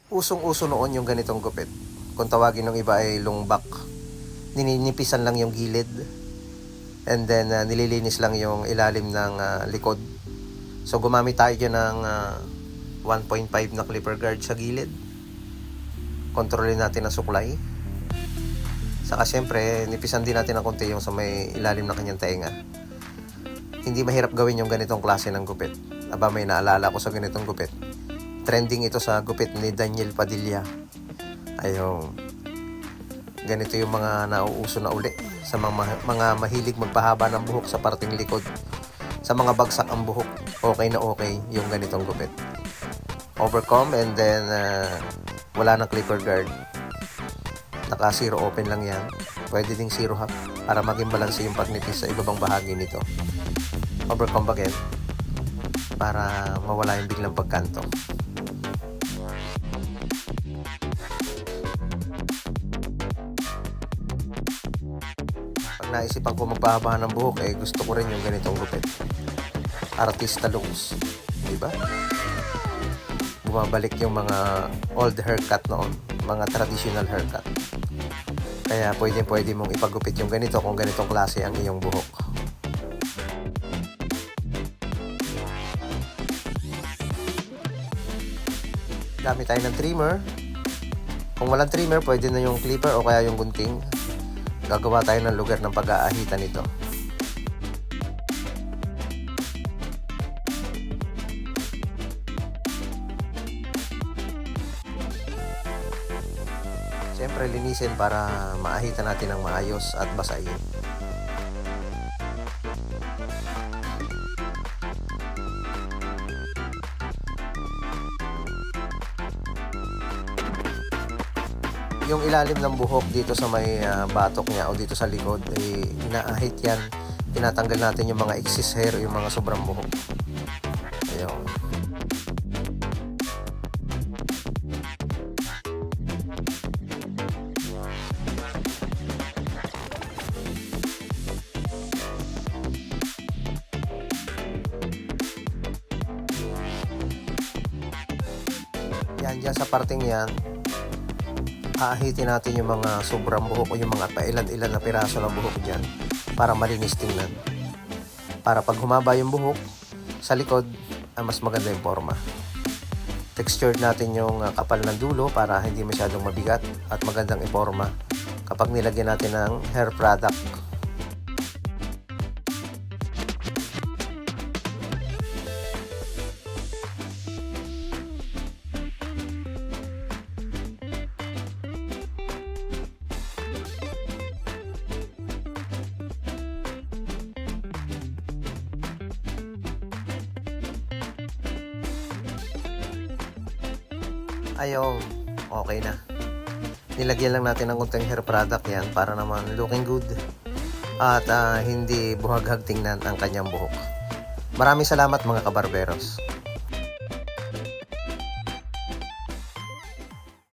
Usong-uso noon yung ganitong gupit. Kung tawagin ng iba ay lungbak. Nininipisan lang yung gilid. And then nililinis lang yung ilalim ng likod. So gumamit tayo dyan ng 1.5 na clipper guard sa gilid. Kontrolin natin ang suklay. Saka syempre, nipisan din natin ng konti yung sa may ilalim ng kanyang tainga. Hindi mahirap gawin yung ganitong klase ng gupit. Aba, may naalala ko sa ganitong gupit. Trending ito sa gupit ni Daniel Padilla. Ayong, ganito yung mga nauuso na uli sa mga mahilig magpahaba ng buhok sa parting likod. Sa mga bagsak ang buhok, okay na okay yung ganitong gupit. Overcomb and then wala nang clipper guard. Naka zero open lang yan. Pwede ding zero half para maging balanse yung pagnipis sa ibabang bahagi nito. Overcomb again para mawala yung biglang pagkanto. Pag naisipan ko magpahaba ng buhok, gusto ko rin yung ganitong gupit. Artista looks, diba? Bumabalik yung mga old haircut noon, mga traditional haircut. Kaya pwede mong ipagupit yung ganito kung ganitong klase ang iyong buhok. Gamit tayo ng trimmer. Kung walang trimmer, pwede na yung clipper o kaya yung gunting. Gagawa tayo ng lugar ng pag-aahitan nito. Siyempre, linisin para maahitan natin ng maayos at basahin. Yung ilalim ng buhok dito sa may batok niya o dito sa likod ay inaahit yan. Tinatanggal natin yung mga excess hair, yung mga sobrang buhok. Ayun. Yan, dyan sa parting yan, aahitin natin yung mga sobrang buhok o yung mga pailan-ilan na piraso ng buhok dyan para malinis tingnan. Para pag humaba yung buhok sa likod, mas maganda yung forma. Textured natin yung kapal ng dulo para hindi masyadong mabigat at magandang iporma kapag nilagyan natin ng hair product. Ayun, okay na. Nilagyan lang natin ng kunting hair product yan para naman looking good at hindi buhaghag tingnan ang kanyang buhok. Maraming salamat mga kabarberos.